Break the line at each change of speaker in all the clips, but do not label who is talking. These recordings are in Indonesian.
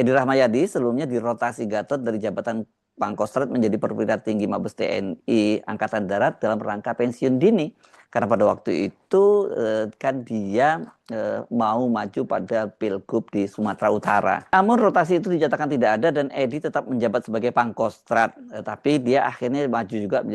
Edi Rahmayadi sebelumnya dirotasi Gatot dari jabatan Pangkostrat menjadi perwira tinggi Mabes TNI Angkatan Darat dalam rangka pensiun dini. Karena pada waktu itu kan dia mau maju pada Pilgub di Sumatera Utara. Namun rotasi itu dinyatakan tidak ada dan Edi tetap menjabat sebagai Pangkostrat. Tapi dia akhirnya maju juga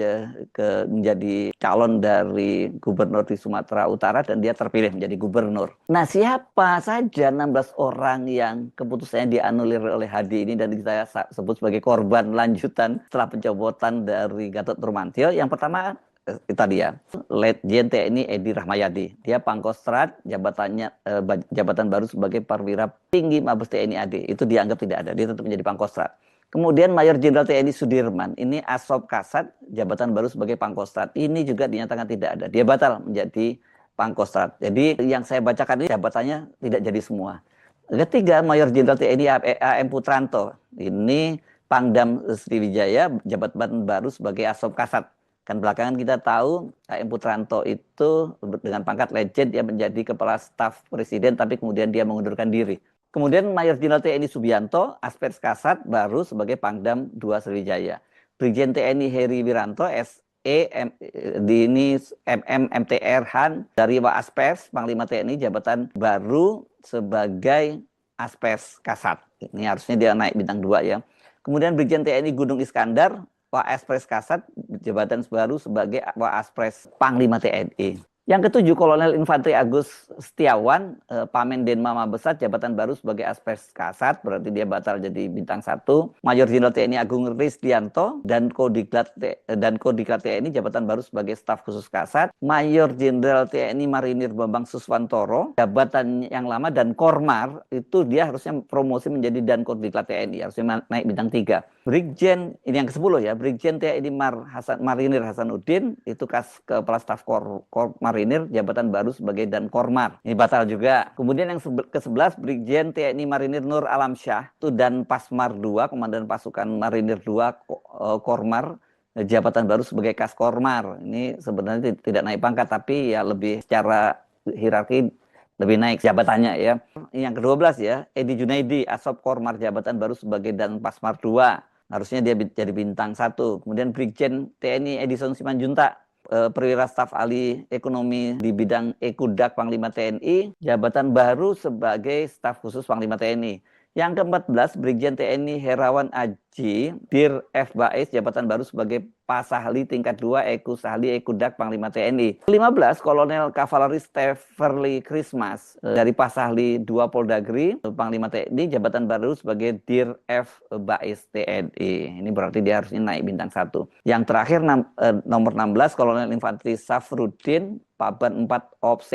menjadi calon dari gubernur di Sumatera Utara dan dia terpilih menjadi gubernur. Nah, siapa saja 16 orang yang keputusannya dianulir oleh Hadi ini dan kita sebut sebagai korban lanjutan setelah pencopotan dari Gatot Nurmantio? Yang pertama tadi ya, Letjen TNI Edi Rahmayadi. Dia Pangkostrat, jabatan baru sebagai perwira tinggi Mabes TNI AD. Itu dianggap tidak ada, dia tetap menjadi Pangkostrat. Kemudian Mayor Jenderal TNI Sudirman, ini Asop Kasat, jabatan baru sebagai Pangkostrat. Ini juga dinyatakan tidak ada, dia batal menjadi Pangkostrat. Jadi yang saya bacakan ini jabatannya tidak jadi semua. Ketiga, Mayor Jenderal TNI AM Putranto. Ini Pangdam Sriwijaya, jabatan baru sebagai Asop Kasat. Kan belakangan kita tahu AM Putranto itu dengan pangkat Letjen dia menjadi kepala staf presiden tapi kemudian dia mengundurkan diri. Kemudian Mayor Jenderal TNI Subianto, Aspers Kasat baru sebagai Pangdam 2 Sriwijaya. Brigjen TNI Heri Wiranto ini MMTR Han dari Waspers Panglima TNI jabatan baru sebagai Aspers Kasat. Ini harusnya dia naik bintang 2 ya. Kemudian Brigjen TNI Gunung Iskandar Waspres Kasat jabatan baru sebagai Waspres Panglima TNI. Yang ketujuh, Kolonel Infanteri Agus Setiawan, Pamen Denma Mabesat, jabatan baru sebagai Aspres Kasat, berarti dia batal jadi bintang 1. Mayor Jenderal TNI Agung Risdianto dan Kodiklat TNI, jabatan baru sebagai Staf Khusus Kasat. Mayor Jenderal TNI Marinir Bambang Suswantoro, jabatan yang lama dan Kormar, itu dia harusnya promosi menjadi dan Kodiklat TNI, harusnya naik bintang 3. Brigjen, ini yang ke-10 ya, Brigjen TNI Marinir Hasanuddin, itu Kepala Staf Marinir, jabatan baru sebagai Dan Kormar. Ini batal juga. Kemudian yang ke-11, Brigjen TNI Marinir Nur Alamsyah, itu Dan Pasmar 2, Komandan Pasukan Marinir 2, Kormar, jabatan baru sebagai Kaskormar. Ini sebenarnya tidak naik pangkat, tapi ya lebih secara hierarki lebih naik jabatannya ya. Yang ke-12 ya, Edi Junaidi, Asop Kormar, jabatan baru sebagai Dan Pasmar 2. Harusnya dia jadi bintang 1. Kemudian Brigjen TNI Edison Simanjuntak, perwira staf ahli ekonomi di bidang Ekudak Panglima TNI, jabatan baru sebagai staf khusus Panglima TNI. Yang ke-14, Brigjen TNI Herawan Aji, Dir F. Bais, jabatan baru sebagai Pasahli tingkat 2 Ekusahli Ekudak Panglima TNI. 15, Kolonel Kavaleri Steverly Christmas, dari Pasahli 2 Poldagri, Panglima TNI, jabatan baru sebagai Dir F. Bais TNI. Ini berarti dia harusnya naik bintang 1. Yang terakhir nomor 16, Kolonel Infanteri Safruddin, Paban 4 Opse